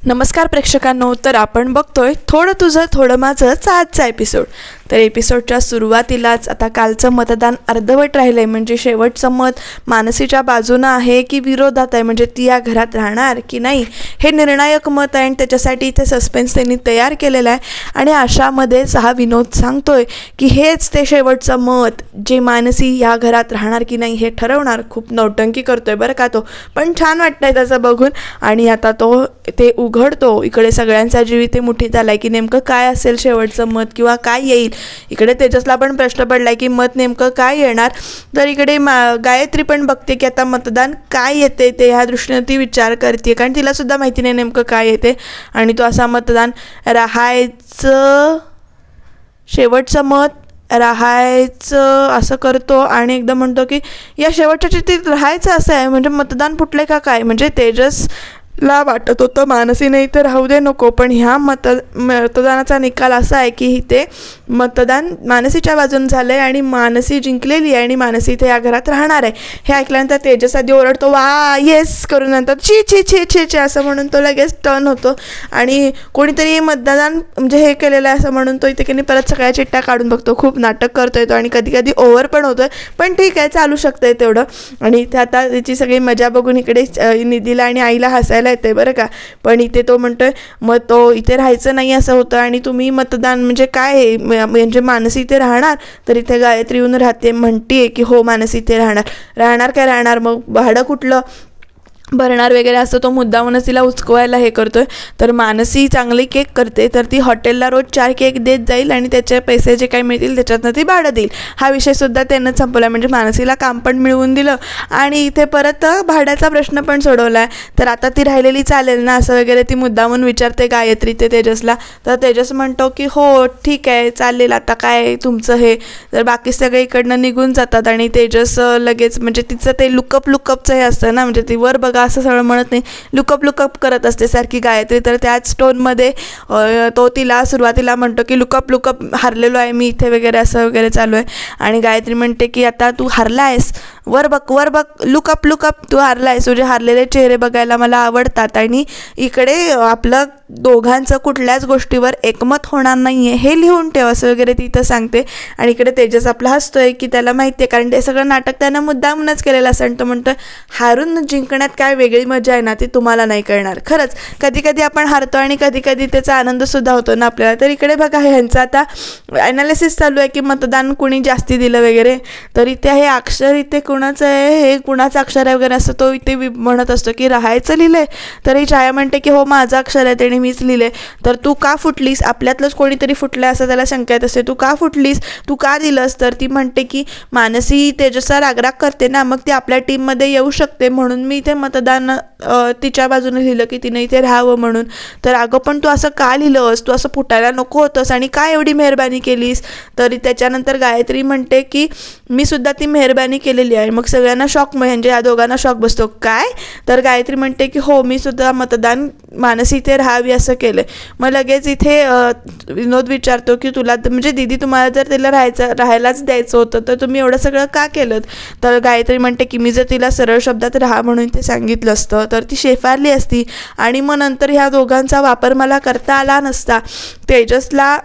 नमस्कार प्रेक्षकांनो, तर आपण बघतोय थोडं तुझं थोडं माझंचा आजचा एपिसोड. तर एपिसोडच्या सुरुवातीलाच आता कालचं मतदान अर्धवट राहिलं आहे, म्हणजे शेवटचं मत मानसीच्या बाजूनं आहे की विरोधात आहे, म्हणजे ती या घरात राहणार की नाही हे निर्णायक मत आहे. आणि त्याच्यासाठी इथे सस्पेन्स त्यांनी तयार केलेला आहे. आणि अशामध्येच हा विनोद सांगतोय की हेच ते शेवटचं मत जे मानसी या घरात राहणार की नाही हे ठरवणार. खूप नौटंकी करतोय बरं का तो, पण छान वाटतंय त्याचं बघून. आणि आता तो ते उघडतो, इकडे सगळ्यांचा जीव इथे मुठीत आलाय की नेमकं काय असेल शेवटचं मत किंवा काय येईल. इकडे तेजसला पण प्रश्न पडलाय की मत नेमकं काय येणार. तर इकडे गायत्री पण बघते की आता मतदान काय येते ते, ह्या दृष्टीने ती विचार करते, कारण तिला सुद्धा माहिती नाही नेमकं काय येते. आणि तो असा मतदान राहायचं, शेवटचं मत राहायचं असं करतो आणि एकदम म्हणतो की या शेवटच्या चिठ्ठीत राहायचं असं आहे, म्हणजे मतदान फुटले का काय. म्हणजे तेजसला वाटत होतं मानसीने इथे राहू दे नको, पण ह्या मतदानाचा निकाल असा आहे की इथे मतदान मानसीच्या बाजून झालं आहे आणि मानसी जिंकलेली आहे आणि मानसी इथे या घरात राहणार आहे. हे ऐकल्यानंतर तेजस आधी ओरडतो वा येस करून, नंतर ची ची ची ची ची असं म्हणून तो लगेच टर्न होतो आणि कोणीतरी मतदान म्हणजे हे केलेलं आहे असं म्हणून तो इथे की नाही परत सगळ्या चिठ्ठ्या काढून बघतो. खूप नाटक करतो येतो आणि कधी कधी ओव्हर पण होतोय, पण ठीक आहे चालू शकतंय तेवढं. आणि इथे आता त्याची सगळी मजा बघून इकडे निधीला आणि आईला हसायला येते बरं का. पण इथे तो म्हणतोय मग तो इथे राहायचं नाही असं होतं आणि तुम्ही मतदान म्हणजे काय, म्हणजे मानसी इथे राहणार. तर इथे गायत्री येऊन राहते, म्हणते की हो मानसी इथे राहणार काय राहणार, मग भाडं कुठलं भरणार वगैरे असं तो मुद्दामूनच तिला उचकवायला हे करतोय. तर मानसी चांगली केक करते, तर ती हॉटेलला रोज 4 केक देत जाईल आणि त्याचे पैसे जे काही मिळतील त्याच्यातनं ती भाडं देईल. हा विषयसुद्धा त्यानं संपवला, म्हणजे मानसीला काम पण मिळवून दिलं आणि इथे परत भाड्याचा प्रश्न पण सोडवला आहे. तर आता ती राहिलेली चालेल ना असं वगैरे ती मुद्दामून विचारते गायत्री ते तेजसला. तर तेजस म्हणतो की हो ठीक आहे चालेल, आता काय तुमचं हे. तर बाकी सगळे इकडनं निघून जातात आणि तेजस लगेच म्हणजे तिचं ते लुकअपचं हे असतं ना, म्हणजे ती वर बघा असं सगळं म्हणत नाही, लुकअप करत असते सारखी गायत्री. तर त्याच टोनमध्ये तो तिला सुरुवातीला म्हणतो की लुकअप हारलेलो आहे मी इथे वगैरे असं वगैरे चालू आहे. आणि गायत्री म्हणते की आता तू हारला आहेस, वर बघ लुकअप तू हारला आहेस, तुझे हारलेले चेहरे बघायला मला आवडतात आणि इकडे आपलं दोघांचं कुठल्याच गोष्टीवर एकमत होणार नाही आहे हे लिहून ठेव असं वगैरे ती इथं सांगते. आणि इकडे तेजस आपला हसतोय की त्याला माहिती आहे, कारण ते सगळं नाटक त्यानं मुद्दामूनच केलेलं असं. आणि तो म्हणतोय हारून जिंकण्यात काय वेगळी मजा आहे ना ती तुम्हाला नाही कळणार. खरंच कधी कधी आपण हारतो आणि कधी कधी त्याचा आनंदसुद्धा होतो ना आपल्याला. तर इकडे बघा ह्यांचं आता ॲनालिसिस चालू आहे की मतदान कुणी जास्ती दिलं वगैरे. तर इथे हे अक्षर इथे कुणाचं आहे, हे कुणाचं अक्षर आहे वगैरे असं तो इथे म्हणत असतो की राहायचं लिहिलं आहे. तर ही छाया म्हणते की हो माझं अक्षर आहे, त्याने मीच लिहिले. तर तू का फुटलीस, आपल्यातलंच कोणीतरी फुटलं असं त्याला शंका येत असते, तू का फुटलीस, तू का दिलंस. तर ती म्हणते की मानसी तेजसचा रागराग करते ना, मग ती आपल्या टीममध्ये येऊ शकते म्हणून मी इथे मतदान तिच्या बाजूने लिहिलं की तिने इथे राहावं म्हणून. तर अगं पण तू असं का लिहिलंस, तू असं फुटायला नको होतंस आणि काय एवढी मेहरबानी केलीस. तरी त्याच्यानंतर गायत्री म्हणते की मी सुद्धा ती मेहरबानी केलेली आहे. मग सगळ्यांना शॉक, म्हणजे या दोघांना शॉक बसतो काय. तर गायत्री म्हणते की हो मी सुद्धा मतदान मानसी इथे राहावी असं केलं. मग लगेच इथे विनोद विचारतो की तुला म्हणजे दीदी तुम्हाला जर तिला राहायलाच द्यायचं होतं तर तुम्ही एवढं सगळं का केलं. तर गायत्री म्हणते की मी जर तिला सरळ शब्दात राहा म्हणून ते सांगितलं असतं तर ती शेफारली असती आणि मग नंतर ह्या दोघांचा वापर मला करता आला नसता. तेजसला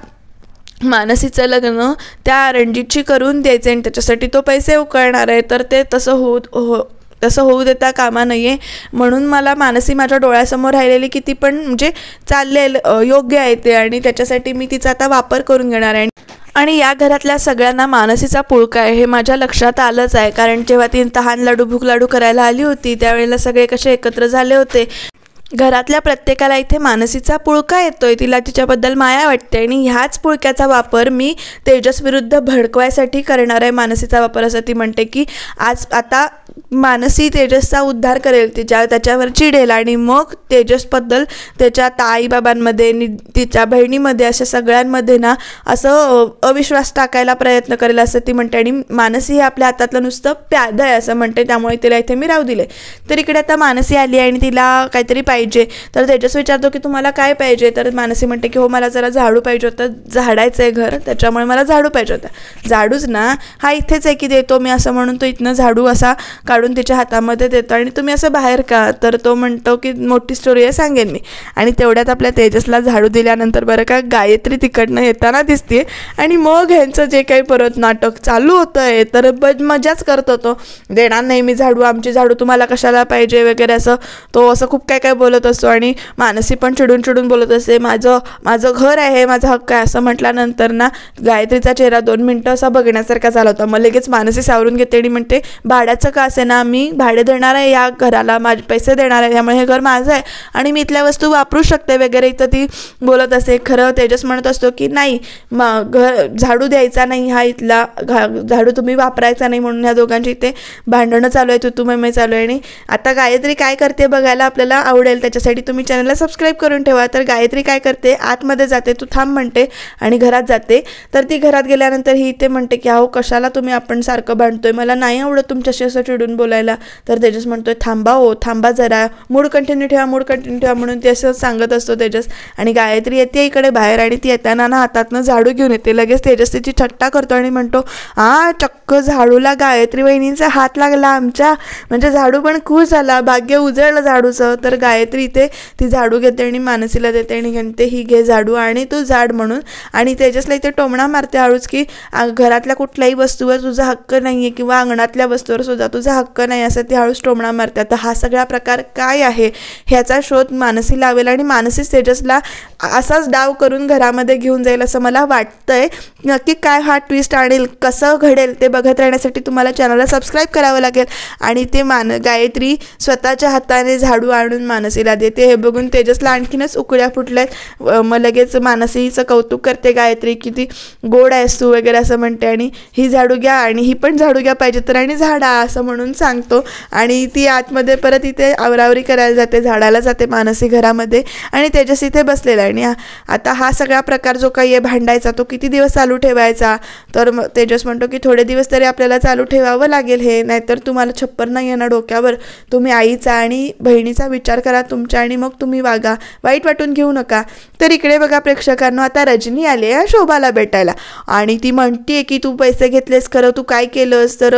मानसीचं लग्न त्या रणजितशी करून द्यायचं आणि त्याच्यासाठी तो पैसे उकळणार आहे, तर ते तसं होऊ देता कामा नाही आहे. म्हणून मला मानसी माझ्या डोळ्यासमोर राहिलेली किती पण म्हणजे चाललेल योग्य आहे ते, आणि त्याच्यासाठी मी तिचा आता वापर करून घेणार आहे. आणि या घरातल्या सगळ्यांना मानसीचा पुळका आहे हे माझ्या लक्षात आलंच आहे, कारण जेव्हा ती तहान लाडू भूक लाडू करायला आली होती त्यावेळेला सगळे कसे एकत्र झाले होते. घरातल्या प्रत्येकाला इथे मानसीचा पुळका येतोय, तिला तिच्याबद्दल माया वाटते आणि ह्याच पुळक्याचा वापर मी तेजस विरुद्ध भडकवायसाठी करणार आहे. मानसीचा वापर असं ती म्हणते की आता मानसी तेजसचा उद्धार करेल, त्याच्यावर चिडेल आणि मग तेजसबद्दल त्याच्या आईबाबांमध्ये तिच्या बहिणीमध्ये अशा सगळ्यांमध्ये ना असं अविश्वास टाकायला प्रयत्न करेल असं ती म्हणते. आणि मानसी हे आपल्या हातातलं नुसतं प्याद आहे असं म्हणते, त्यामुळे तिला इथे मी राहू दिले. तर इकडे आता मानसी आली आणि तिला काहीतरी पाहिजे. तर तेजस विचारतो की तुम्हाला काय पाहिजे. तर मानसी म्हणते की हो मला जरा झाडू पाहिजे होतं, झाडायचं आहे घर त्याच्यामुळे मला झाडू पाहिजे होता. झाडूच ना, हा इथेच आहे की देतो मी असं म्हणून तो इथनं झाडू असा काढून तिच्या हातामध्ये देतो. आणि तुम्ही असं बाहेर का. तर तो म्हणतो की मोठी स्टोरी आहे सांगेन मी. आणि तेवढ्यात आपल्या तेजसला झाडू दिल्यानंतर बरं का गायत्री तिकडनं येताना दिसते. आणि मग ह्यांचं जे काही परत नाटक चालू होतं आहे तर मजाच करतो तो. देणार नाही मी झाडू, आमची झाडू तुम्हाला कशाला पाहिजे वगैरे असं तो असं खूप काय काय बोलत असतो. आणि मानसी पण चिडून चिडून बोलत असते, माझं घर आहे, माझा हक्क आहे असं म्हटल्यानंतर ना गायत्रीचा चेहरा 2 मिनटं असा बघण्यासारखा झाला होता. मग लगेच मानसी सावरून घेते आणि म्हणते भाड्याचं का असे ना, मी भाडे देणार आहे या घराला, माझे पैसे देणार आहे, त्यामुळे हे घर माझं आहे आणि मी इथल्या वस्तू वापरू शकते वगैरे इथं ती बोलत असते. खरं तेजस म्हणत असतो की नाही घर झाडू द्यायचा नाही, हा इथला झाडू तुम्ही वापरायचा नाही, म्हणून ह्या दोघांची इथे भांडणं चालू आहे, तू मैमै चालू आहे. आणि आता गायत्री काय करते बघायला आपल्याला आवडेल, त्याच्यासाठी तुम्ही चॅनलला सबस्क्राईब करून ठेवा. तर गायत्री काय करते, आतमध्ये जाते, तू थांब म्हणते आणि घरात जाते. तर ती घरात गेल्यानंतर ही इथे म्हणते की अहो कशाला तुम्ही आपण सारखं भांडतोय, मला नाही आवडत तुमच्याशी असं चिडून बोलायला. तर तेजस म्हणतोय थांबा हो थांबा जरा, मूड कंटिन्यू ठेवा म्हणून ते असं सांगत असतो तेजस. आणि गायत्री येते इकडे बाहेर आणि ती येताना ना हातातनं झाडू घेऊन येते. लगेच तेजस तिची थट्टा करतो आणि म्हणतो चक्क झाडूला गायत्री वहिनींचा हात लागला आमच्या, म्हणजे झाडू पण खुश झाला, भाग्य उजळलं झाडूचं. तर गायत्री इथे ती झाडू घेते आणि मानसीला देते आणि म्हणते ही घे झाडू आणि तू झाड म्हणून. आणि तेजसला इथे टोमणा मारते हळूच की घरातल्या कुठल्याही वस्तूवर तुझा हक्क नाही आहे किंवा अंगणातल्या वस्तूवर सुद्धा तुझा हक्क नाही असं ती हळूच टोमणा मारते. आता हा सगळा प्रकार काय आहे ह्याचा शोध मानसी लावेल आणि मानसीच तेजसला असाच डाव करून घरामध्ये घेऊन जाईल असं मला वाटतंय. नक्की काय हा ट्विस्ट आणेल, कसं घडेल ते बघत राहण्यासाठी तुम्हाला चॅनलला सबस्क्राईब करावं लागेल. आणि ते गायत्री स्वतःच्या हाताने झाडू आणून मानसीला देते. हे बघून तेजसला आणखीनच उकळ्या फुटल्यात. मग लगेच मानसीचं कौतुक करते गायत्री, किती गोड आहेस तू वगैरे असं म्हणते. आणि ही झाडू घ्या आणि ही पण झाडू घ्या पाहिजे तर आणि झाडा असं म्हणून सांगतो. आणि ती आतमध्ये परत इथे आवरावरी करायला जाते, झाडाला जाते मानसी घरामध्ये. आणि तेजस इथे बसलेला आहे. आणि आता हा सगळा प्रकार जो काही आहे भांडायचा तो किती दिवस चालू ठेवायचा. तर तेजस म्हणतो की थोडे दिवस तरी आपल्याला चालू ठेवावं लागेल हे, नाहीतर तुम्हाला छप्पर नाही येणार डोक्यावर. तुम्ही आईचा आणि बहिणीचा विचार करा तुमच्या आणि मग तुम्ही वागा, वाईट वाटून घेऊ नका. तर इकडे बघा प्रेक्षकांनो, आता रजनी आली आहे शोभाला भेटायला आणि ती म्हणते की तू पैसे घेतलेस खरं, तू काय केलंस. तर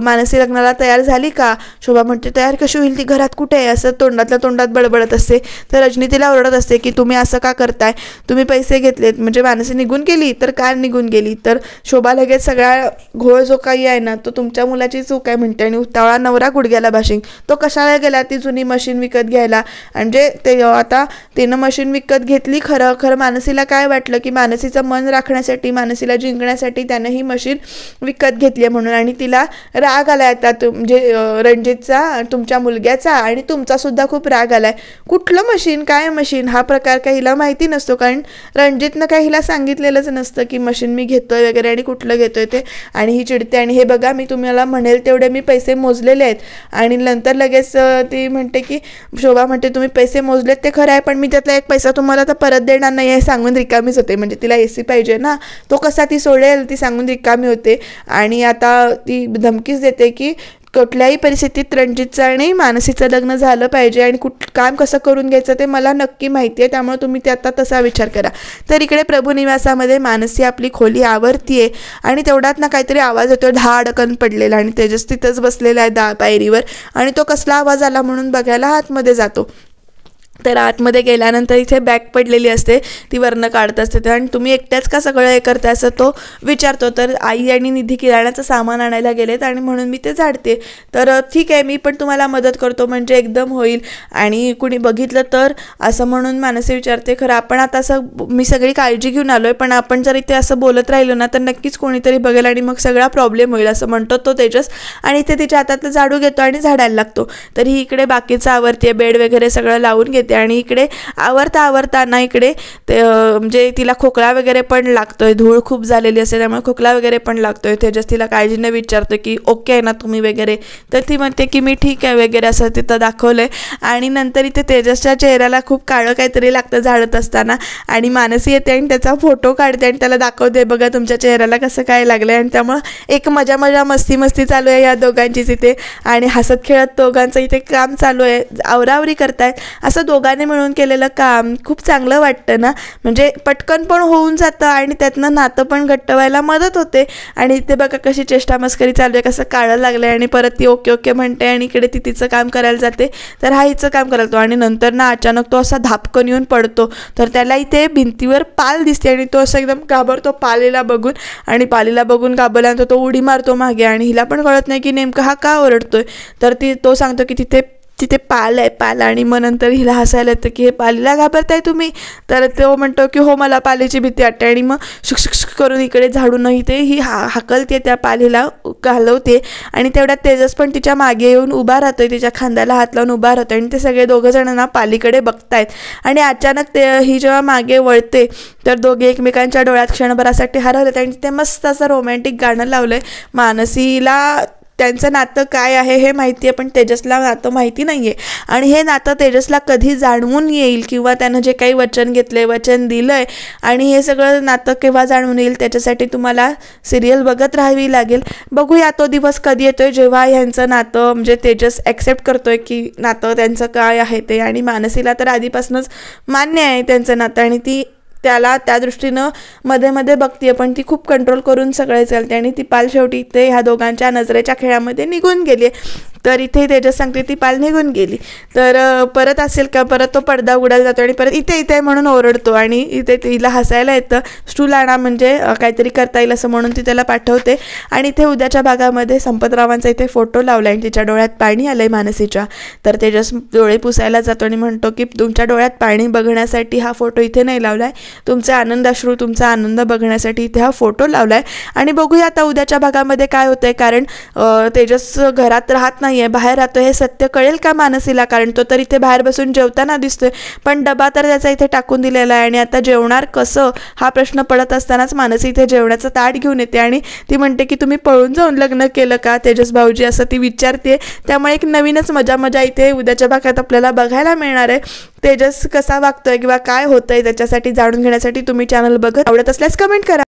मानसी लग्नाला तयार झाली का. शोभा म्हणते तयार कशी होईल, ती घरात कुठे आहे असं तोंडातल्या तोंडात बडबडत असते. तर रजनी तिला ओरडत असते की तुम्ही असं का करताय, तुम्ही पैसे घेतलेत. म्हणजे मानसी निघून गेली तर काय निघून गेली. तर शोभा लगेच सगळा घोळ जो काही आहे ना तो तुमच्या मुलाची चूक आहे म्हणते. आणि उतावळा नवरा गुडघ्याला बाशिंग, तो कशाला गेला ती जुनी मशीन विकत घ्यायला. म्हणजे ते आता तिनं मशीन विकत घेतली खरं मानसीला काय वाटलं की मानसीचं मन राखण्यासाठी, मानसीला जिंकण्यासाठी त्यानं ही मशीन विकत घेतली आहे म्हणून. आणि तिला राग आला आता म्हणजे रणजितचा, तुमच्या मुलग्याचा आणि तुमचा सुद्धा खूप राग आलाय. कुठलं मशीन, काय मशीन, हा प्रकार काही हिला माहिती नसतो कारण रणजितनं काही हिला सांगितलेलंच नसतं की मशीन मी घेतोय वगैरे आणि कुठलं घेतोय ते. आणि ही चिडते आणि हे बघा मी तुम्हाला म्हणेल तेवढे मी पैसे मोजलेले आहेत. आणि नंतर लगेच ती म्हणते की शोभा म्हणते तुम्ही पैसे मोजलेत ते खरं आहे पण मी त्यातला एक पैसा तुम्हाला आता परत देणार नाही आहे सांगून रिकामीच होते. म्हणजे तिला AC पाहिजे ना, तो कसा ती सोडेल, ती सांगून रिकामी होते. आणि आता ती धमकीच देते की कुठल्याही परिस्थितीत रणजितचं आणि मानसीचं लग्न झालं पाहिजे आणि काम कसं करून घ्यायचं ते मला नक्की माहिती आहे, त्यामुळे तुम्ही ते आता तसा विचार करा. तर इकडे प्रभू निवासामध्ये मानसी आपली खोली आवरतीये आणि तेवढ्यात ना काहीतरी आवाज येतो धाडकन पडलेला आणि तेजस तिथंच बसलेला आहे पायरीवर. आणि तो कसला आवाज आला म्हणून बघायला आतमध्ये जातो. तर आतमध्ये गेल्यानंतर इथे बॅग पडलेली असते, ती वरनं काढत असते. आणि तुम्ही एकट्याच का सगळं हे करताय असं तो विचारतो. तर आई आणि निधी किराण्याचं सामान आणायला गेलेत आणि म्हणून मी ते झाडते. तर ठीक आहे मी पण तुम्हाला मदत करतो म्हणजे एकदम होईल आणि कुणी बघितलं तर असं म्हणून मानसी विचारते. खरं आपण आता असं मी सगळी काळजी घेऊन आलो आहे पण आपण जर इथे असं बोलत राहिलो ना तर नक्कीच कोणीतरी बघेल आणि मग सगळा प्रॉब्लेम होईल असं म्हणतो तो तेजस. आणि इथे तिच्या हातातलं झाडू घेतो आणि झाडायला लागतो. तर ही इकडे बाकीचं आवरते, बेड वगैरे सगळं लावून घेते. आणि इकडे आवरताना इकडे ते म्हणजे तिला खोकला वगैरे पण लागतोय, धूळ खूप झालेली असते त्यामुळे खोकला वगैरे पण लागतोय. तेजस तिला काळजीने विचारतो की ओके आहे ना तुम्ही वगैरे. तर ती म्हणते की मी ठीक आहे वगैरे असं तिथं दाखवलंय. आणि नंतर इथे तेजसच्या चेहऱ्याला खूप काळं काहीतरी लागतं झाडत असताना आणि मानसी येते आणि त्याचा फोटो काढते आणि त्याला दाखवते बघा तुमच्या चेहऱ्याला कसं काय लागलंय. आणि त्यामुळं एक मजा मस्ती चालू आहे या दोघांचीच इथे आणि हसत खेळत दोघांचं इथे काम चालू आहे, आवरावरी करतायत. असं दोघांनी मिळून केलेलं काम खूप चांगलं वाटतं ना. म्हणजे पटकन पण होऊन जातं आणि त्यातनं नातं पण घट्ट व्हायला मदत होते. आणि इथे बघा कशी चेष्टा मस्करी चालू आहे, कसं काळं लागलं आहे आणि परत ती ओके ओके म्हणते आणि इकडे ती तिचं काम करायला जाते, तर हा हिचं काम करायला. आणि नंतर ना अचानक तो असा धापकन येऊन पडतो, तर त्याला इथे भिंतीवर पाल दिसते आणि तो असं एकदम घाबरतो पालीला बघून. आणि पालीला बघून घाबरल्यानंतर तो उडी मारतो मागे आणि हिला पण कळत नाही की नेमकं हा का ओरडतोय. तर तो सांगतो की तिथे पाल आहे पाल. आणि मग नंतर हिला हसायला येतं की हे पालीला घाबरताय तुम्ही. तर तो म्हणतो की हो मला पालीची भीती वाटते. आणि मग शुक करून इकडे झाडूनही ते ही हाकलते त्या पालीला घालवते. आणि तेवढ्यात तेजस पण तिच्या मागे येऊन उभा राहतोय, तिच्या खांद्याला हात लावून उभा राहतोय. आणि ते सगळे दोघं जण ना पालीकडे बघतायत. आणि अचानक ही जेव्हा मागे वळते तर दोघे एकमेकांच्या डोळ्यात क्षणभरासाठी हरवले. आणि ते मस्त असं रोमॅन्टिक गाणं लावलंय. मानसीला त्यांचं नातं काय आहे हे माहिती आहे, पण तेजसला नातं माहिती नाही आहे. आणि हे नातं तेजसला कधी जाणवून येईल किंवा त्यानं जे काही वचन घेतलं आहे, वचन दिलं आहे, आणि हे सगळं नातं केव्हा जाणवून येईल त्याच्यासाठी तुम्हाला सिरियल बघत राहावी लागेल. बघूया तो दिवस कधी येतो आहे जेव्हा ह्यांचं नातं म्हणजे तेजस ॲक्सेप्ट करतो आहे की नातं त्यांचं काय आहे ते. आणि मानसीला तर आधीपासूनच मान्य आहे त्यांचं नातं आणि ती त्याला त्या दृष्टीनं मध्ये मध्ये बघते, पण ती खूप कंट्रोल करून सगळे चालते. आणि ती पाल शेवटी ते ह्या दोघांच्या नजरेच्या खेळामध्ये निघून गेली आहे. तर इथे तेजस सांगते ती पाल निघून गेली तर परत असेल का, परत तो पडदा उडायला जातो आणि परत इथे म्हणून ओरडतो. आणि इथे तिला हसायला येतं. स्टूल आणा म्हणजे काहीतरी करता येईल असं म्हणून ती त्याला पाठवते. आणि इथे उद्याच्या भागामध्ये संपतरावांचा इथे फोटो लावला आणि तिच्या डोळ्यात पाणी आलं आहे मानसीच्या. तर तेजस डोळे पुसायला जातो आणि म्हणतो की तुमच्या डोळ्यात पाणी बघण्यासाठी हा फोटो इथे नाही लावला आहे, तुमचे आनंदाश्रू तुमचा आनंद बघण्यासाठी इथे हा फोटो लावला आहे. आणि बघूया आता उद्याच्या भागामध्ये काय होतं आहे, कारण तेजस घरात राहत नाही आहे, बाहेर राहतो. हे सत्य कळेल का मानसीला, कारण तो तर इथे बाहेर बसून जेवताना दिसतोय, पण डबा तर त्याचा इथे टाकून दिलेला आहे. आणि आता जेवणार कसं हा प्रश्न पडत असतानाच मानसी इथे जेवणाचं ताट घेऊन येते आणि ती म्हणते की तुम्ही पळून जाऊन लग्न केलं का तेजस भाऊजी, असं ती विचारते. त्यामुळे एक नवीनच मजा इथे उद्याच्या भागात आपल्याला बघायला मिळणार आहे. तेजस कसा वागतोय किंवा काय होतंय त्याच्यासाठी जाणून घेण्यासाठी तुम्ही चॅनल बघत आवडत असल्यास कमेंट करा.